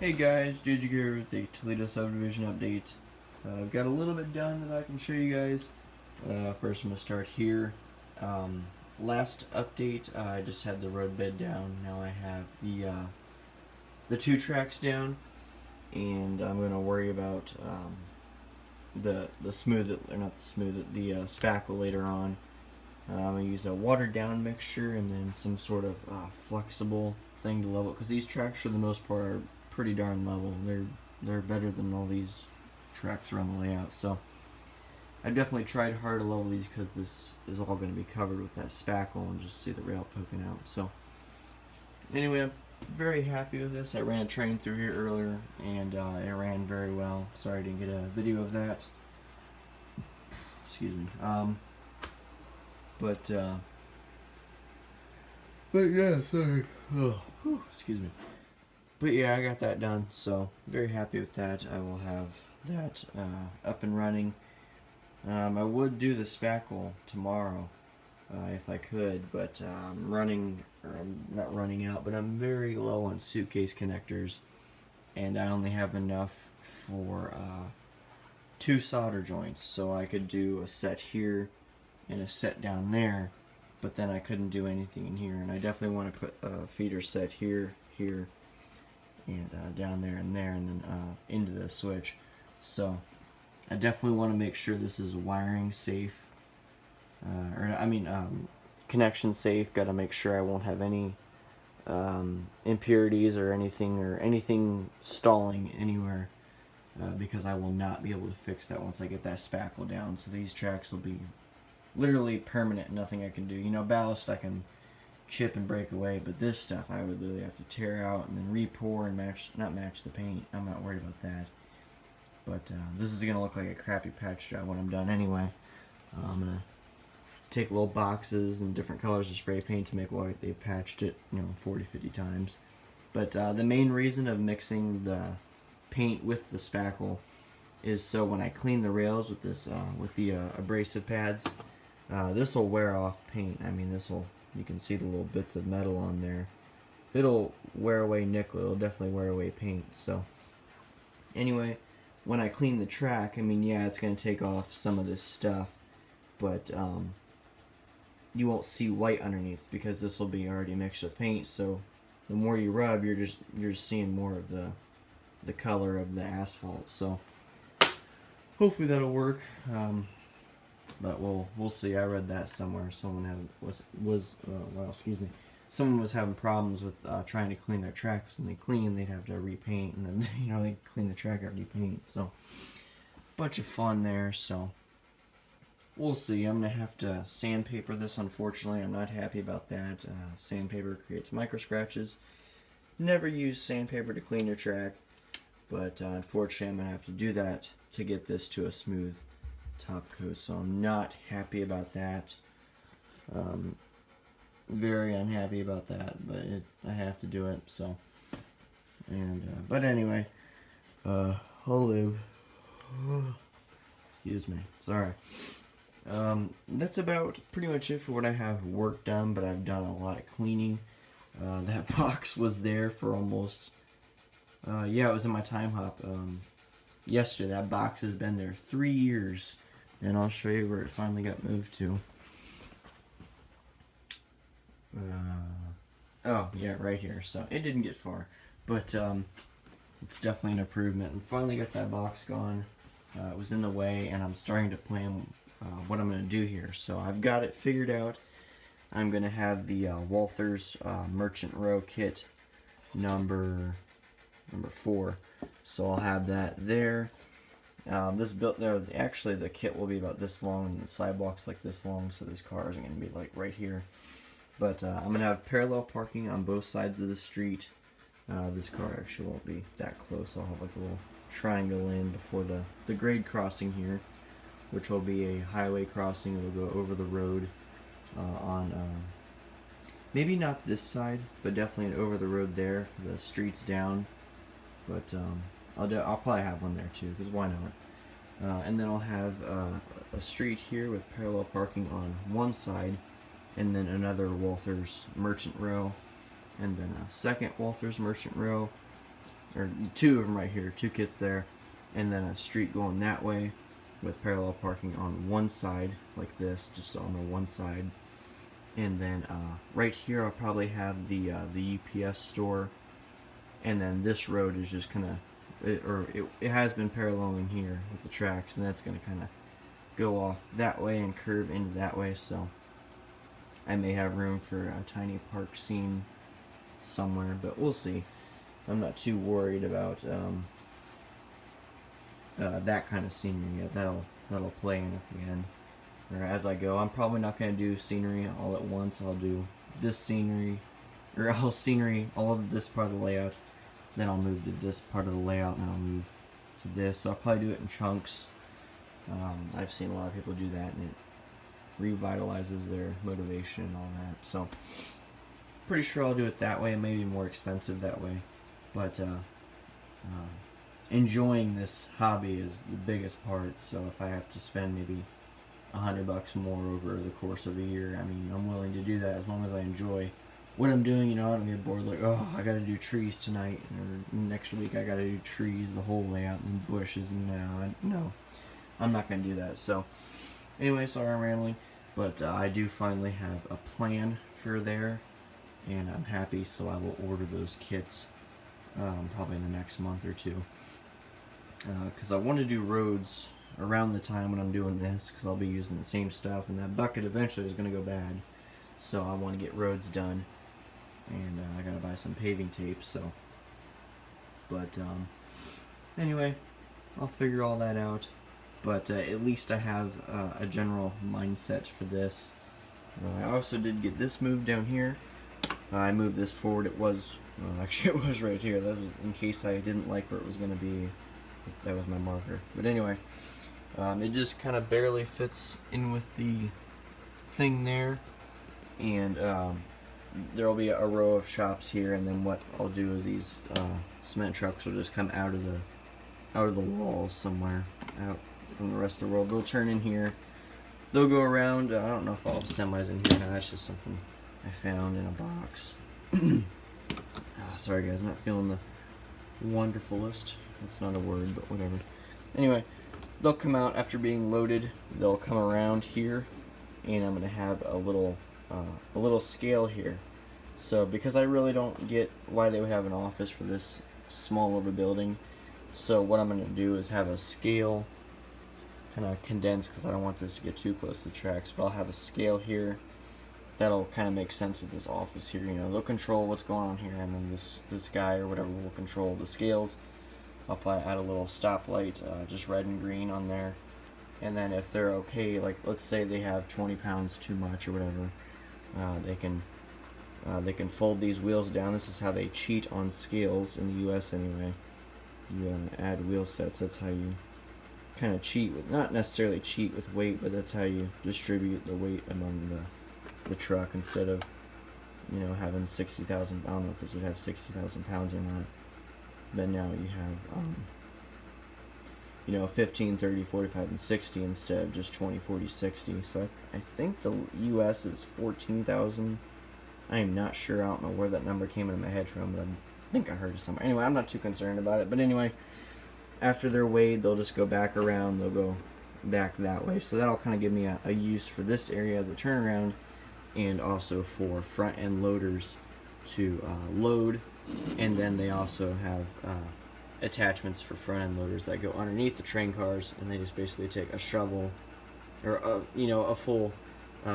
Hey guys, JJ here with the Toledo subdivision update. I've got a little bit done that I can show you guys. First I'm going to start here. Last update, I just had the road bed down. Now I have the two tracks down, and I'm going to worry about the smooth, or not the smooth, the spackle later on. I'm going to use a watered down mixture and then some sort of flexible thing to level, because these tracks for the most part are pretty darn level. They're better than all these tracks around the layout. So I definitely tried hard to level these because this is all going to be covered with that spackle and just see the rail poking out. So anyway, I'm very happy with this. I ran a train through here earlier and it ran very well. Sorry I didn't get a video of that. Excuse me. But yeah, sorry. Oh, excuse me. But yeah, I got that done, so very happy with that. I will have that up and running. I would do the spackle tomorrow if I could, but I'm not running out, but I'm very low on suitcase connectors, and I only have enough for 2 solder joints, so I could do a set here and a set down there, but then I couldn't do anything in here, and I definitely want to put a feeder set here, and down there, and then into the switch. So I definitely want to make sure this is wiring safe, connection safe. Got to make sure I won't have any impurities or anything stalling anywhere, because I will not be able to fix that once I get that spackle down. So these tracks will be literally permanent, nothing I can do. You know, ballast I can chip and break away, but this stuff I would literally have to tear out and then re-pour and not match the paint. I'm not worried about that. But this is gonna look like a crappy patch job when I'm done anyway. I'm gonna take little boxes and different colors of spray paint to make like they patched it, 40-50 times. But the main reason of mixing the paint with the spackle is so when I clean the rails with this with the abrasive pads, this will wear off paint. I mean, you can see the little bits of metal on there. If it'll wear away nickel, it'll definitely wear away paint. So anyway, when I clean the track, I mean, yeah, it's going to take off some of this stuff, but you won't see white underneath because this will be already mixed with paint. So the more you rub, you're just seeing more of the color of the asphalt. So hopefully that'll work. But we'll see. I read that somewhere. Someone someone was having problems with trying to clean their tracks. When they clean, they'd have to repaint, and then they clean the track after you paint. So bunch of fun there. So we'll see. I'm gonna have to sandpaper this. Unfortunately, I'm not happy about that. Sandpaper creates micro scratches. Never use sandpaper to clean your track, but unfortunately, I'm gonna have to do that to get this to a smooth top coat, so I'm not happy about that. Very unhappy about that, but I have to do it. So, but anyway, I'll live. Excuse me, sorry. That's about pretty much it for what I have work done, but I've done a lot of cleaning. That box was there for almost, yeah, it was in my time hop. Yesterday, that box has been there 3 years. And I'll show you where it finally got moved to. Oh, yeah, right here. So it didn't get far. But it's definitely an improvement. And finally got that box gone. It was in the way, and I'm starting to plan what I'm going to do here. So I've got it figured out. I'm going to have the Walther's Merchant Row kit number 4. So I'll have that there. Actually the kit will be about this long and the sidewalks like this long, so these cars are going to be like right here. But I'm going to have parallel parking on both sides of the street. This car actually won't be that close. I'll have like a little triangle in before the grade crossing here, which will be a highway crossing. It'll go over the road on maybe not this side, but definitely over the road there for the streets down. But I'll probably have one there too, because why not? And then I'll have a street here with parallel parking on one side, and then another Walther's Merchant Row, and then a second Walther's Merchant Row, or 2 of them right here, 2 kits there, and then a street going that way with parallel parking on one side like this, just on the one side. And then right here I'll probably have the UPS store, and then this road is just kind of, it has been paralleling here with the tracks, and that's going to kind of go off that way and curve into that way, so I may have room for a tiny park scene somewhere, but we'll see. I'm not too worried about that kind of scenery yet. That'll play in at the end, or as I go. I'm probably not going to do scenery all at once. I'll do this scenery, or all of this part of the layout, then I'll move to this part of the layout, and then I'll move to this. So I'll probably do it in chunks. I've seen a lot of people do that, and it revitalizes their motivation and all that. So pretty sure I'll do it that way. It may be more expensive that way, but enjoying this hobby is the biggest part. So if I have to spend maybe $100 more over the course of a year, I mean, I'm willing to do that as long as I enjoy what I'm doing. You know, I don't get bored like, oh, I gotta do trees tonight, or next week I gotta do trees, the whole layout, and bushes, and no, I'm not gonna do that. So anyway, sorry I'm rambling, but I do finally have a plan for there, and I'm happy, so I will order those kits probably in the next month or two, because I want to do roads around the time when I'm doing this, because I'll be using the same stuff, and that bucket eventually is going to go bad, so I want to get roads done, and I gotta buy some paving tape. So, but anyway, I'll figure all that out, but at least I have a general mindset for this. I also did get this moved down here. I moved this forward. It was, well, actually it was right here. That was in case I didn't like where it was going to be. That was my marker. But anyway, it just kind of barely fits in with the thing there, and there will be a row of shops here, and then what I'll do is these cement trucks will just come out of the walls somewhere, out from the rest of the world. They'll turn in here. They'll go around. I don't know if I'll have semis in here now. That's just something I found in a box. Sorry guys, I'm not feeling the wonderfulest. That's not a word, but whatever. Anyway, they'll come out after being loaded. They'll come around here, and I'm going to have a little scale here. So because I really don't get why they would have an office for this small of a building, so what I'm going to do is have a scale kind of condensed, because I don't want this to get too close to the tracks, but I'll have a scale here that'll kind of make sense of this office here. You know, they'll control what's going on here, and then this guy or whatever will control the scales. I'll probably add a little stoplight, just red and green on there, and then if they're okay, like let's say they have 20 pounds too much or whatever, they can fold these wheels down. This is how they cheat on scales in the US anyway. You add wheel sets. That's how you kind of cheat with, not necessarily cheat with weight, but that's how you distribute the weight among the truck, instead of, you know, having 60,000. I don't know if this would have 60,000 pounds or not. But now you have, you know, 15, 30, 45, and 60 instead of just 20, 40, 60. So I think the US is 14,000. I am not sure. I don't know where that number came into my head from, but I think I heard it somewhere. Anyway, I'm not too concerned about it. But anyway, after they're weighed, they'll just go back around. They'll go back that way. So that'll kind of give me a use for this area as a turnaround, and also for front end loaders to load. And then they also have attachments for front end loaders that go underneath the train cars, and they just basically take a shovel or a full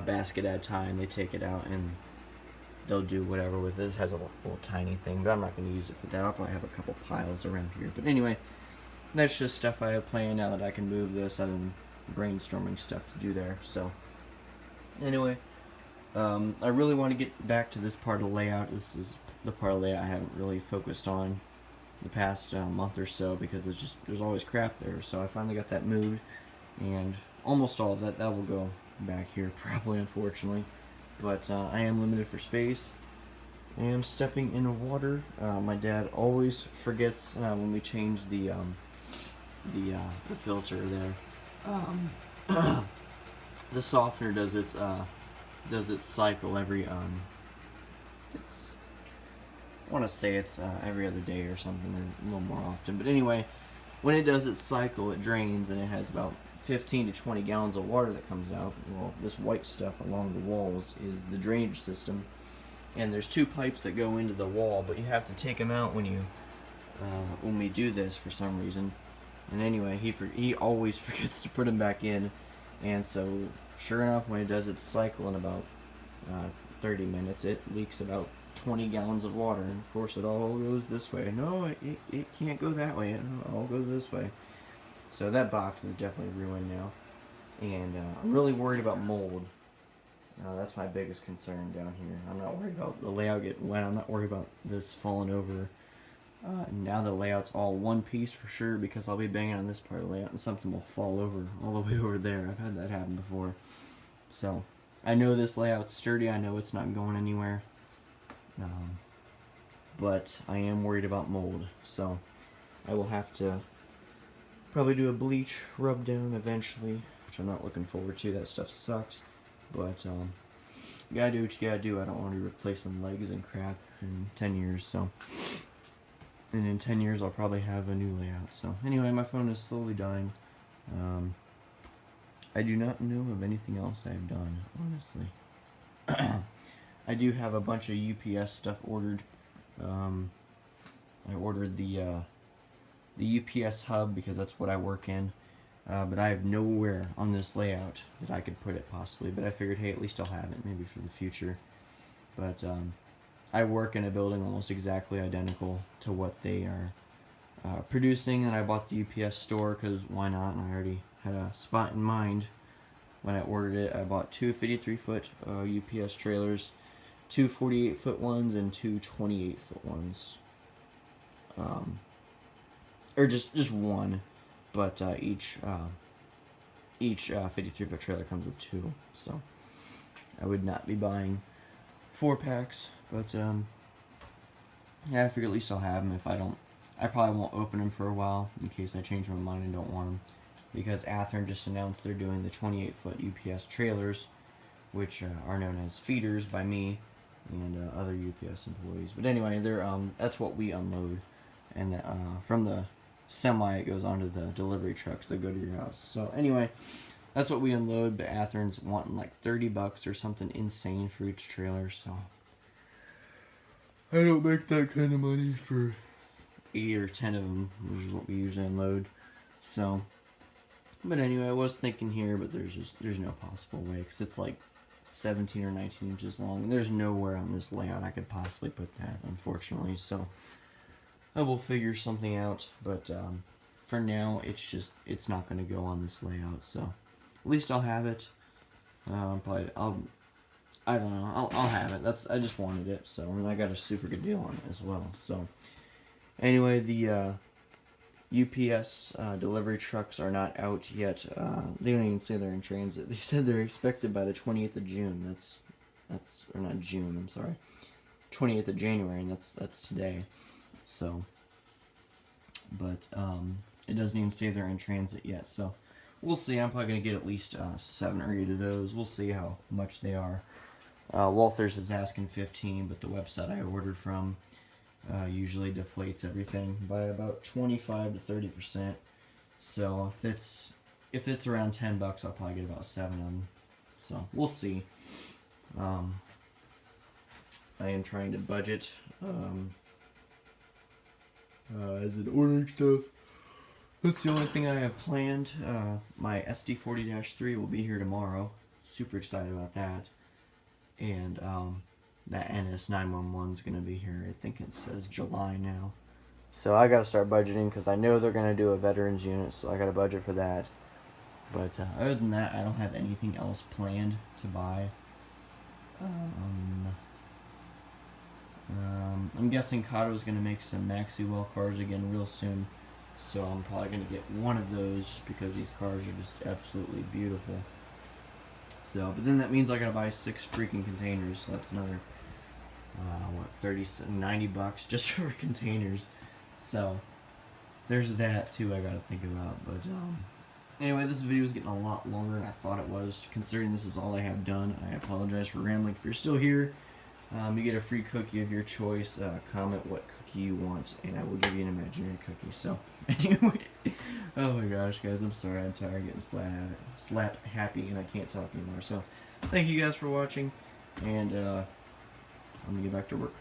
basket at a time. They take it out and they'll do whatever with it. This has a little tiny thing, but I'm not going to use it for that. I'll probably have a couple piles around here. But anyway, that's just stuff I have planned. Now that I can move this, I've been brainstorming stuff to do there. So anyway, I really want to get back to this part of the layout. This is the part of the layout I haven't really focused on the past month or so, because there's always crap there. So I finally got that moved, and almost all of that will go back here probably, unfortunately. But I am limited for space. I am stepping in water. My dad always forgets when we change the filter there. The softener does its cycle every want to say it's every other day or something, or a little more often. But anyway, when it does its cycle, it drains, and it has about 15 to 20 gallons of water that comes out. Well, this white stuff along the walls is the drainage system, and there's 2 pipes that go into the wall, but you have to take them out when we do this for some reason. And anyway, he always forgets to put them back in, and so sure enough, when it does its cycle in about 30 minutes, it leaks about 20 gallons of water, and of course it all goes this way. No, it can't go that way, it all goes this way. So that box is definitely ruined now, and I'm really worried about mold. That's my biggest concern down here. I'm not worried about the layout getting wet, I'm not worried about this falling over. Now the layout's all one piece for sure, because I'll be banging on this part of the layout and something will fall over all the way over there. I've had that happen before. So I know this layout's sturdy, I know it's not going anywhere, but I am worried about mold, so I will have to probably do a bleach rub down eventually, which I'm not looking forward to. That stuff sucks, but you gotta do what you gotta do. I don't want to be replacing legs and crap in 10 years, so, and in 10 years I'll probably have a new layout. So anyway, my phone is slowly dying. I do not know of anything else I've done, honestly. I do have a bunch of UPS stuff ordered. I ordered the UPS hub because that's what I work in, but I have nowhere on this layout that I could put it possibly, but I figured, hey, at least I'll have it maybe for the future. But I work in a building almost exactly identical to what they are producing, and I bought the UPS store because why not, and I already had a spot in mind when I ordered it. I bought 2 53-foot UPS trailers, 2 48-foot ones, and 2 28-foot ones. Or just one, but each 53-foot trailer comes with 2, so I would not be buying 4 packs, but yeah, I figure at least I'll have them. If I don't, I probably won't open them for a while in case I change my mind and don't want them, because Athearn just announced they're doing the 28-foot UPS trailers, which are known as feeders by me and other UPS employees. But anyway, they're that's what we unload, and from the semi it goes onto the delivery trucks that go to your house. So anyway, that's what we unload, but Athearn's wanting like $30 or something insane for each trailer, so I don't make that kind of money for 8 or 10 of them, which is what we usually unload. So, but anyway, I was thinking here, but there's no possible way, because it's like 17 or 19 inches long, and there's nowhere on this layout I could possibly put that, unfortunately. So I will figure something out, but for now it's not going to go on this layout. So at least I'll have it. I don't know. I'll have it. I just wanted it, so, and I got a super good deal on it as well. So anyway, the UPS delivery trucks are not out yet. They don't even say they're in transit. They said they're expected by the 28th of June. That's or not June. I'm sorry, 28th of January, and that's today. So, but it doesn't even say they're in transit yet. So we'll see. I'm probably gonna get at least 7 or 8 of those. We'll see how much they are. Walther's is asking 15, but the website I ordered from usually deflates everything by about 25 to 30%. So if it's around $10, I'll probably get about 7 of them. So we'll see. I am trying to budget as in ordering stuff. That's the only thing I have planned. My SD40-3 will be here tomorrow. Super excited about that. And that NS911 is going to be here. I think it says July now. So I got to start budgeting, because I know they're going to do a veterans unit, so I got to budget for that. But other than that, I don't have anything else planned to buy. I'm guessing Kato's going to make some Maxi-Well cars again real soon. So I'm probably going to get one of those, just because these cars are just absolutely beautiful. So, but then that means I gotta buy 6 freaking containers. So that's another, what, 30, 90 bucks just for containers. So there's that too I gotta think about. But anyway, this video is getting a lot longer than I thought it was. Considering this is all I have done, I apologize for rambling. If you're still here, You get a free cookie of your choice. Comment what cookie you want, and I will give you an imaginary cookie. So, anyway, oh my gosh, guys, I'm sorry. I'm tired of getting slap happy, and I can't talk anymore. So, thank you guys for watching, and I'm gonna get back to work.